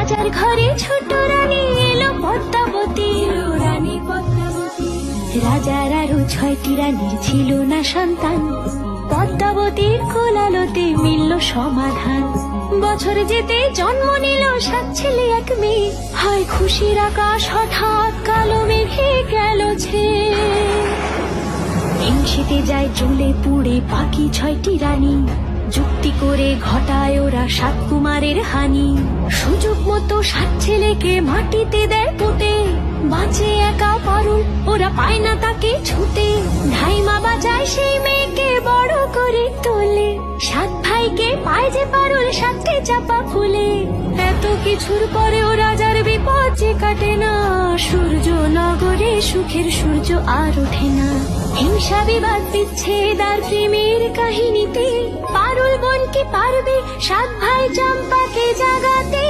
রাজার ঘরে ছোট রানী এলো পদ্মাবতী, রানী পদ্মাবতী। রাজার আরো 6টি রানীর ছিল না সন্তান, পদ্মাবতীর কোলালোতে মিলল সমাধান। বছর যেতে জন্ম নিল 7 ছেলে 1 মেয়ে, হয় খুশির আকাশ হঠাৎ কালো মেঘে গেল ছেয়ে। হিংসেতে যায় জ্বলে পুড়ে বাকি 6টি রানী, যুক্তি করে ঘটায় ওরা 7 কুমারের হানি। সুযোগ মতো 7 ছেলেকে মাটিতে দেয় পুঁতে, বাঁচে একা পারুল, ওরা পায় না তাকে ছুতে। ধাইমা বাজায় সেই মেয়েকে বড় করে তোলে, 7 ভাইকে পায় যে পারুল 7টে চাপা ফুলে। এত কিছুর পরেও রাজার বিপদ যে কাটে না, সূর্য নগরে সুখের সূর্য আর ওঠে না। হিংসা বিবাদ বিচ্ছেদ আর প্রেমের কাহিনীতে পারুল বোন কি পারবে 7 ভাই চম্পাকে জাগাতে?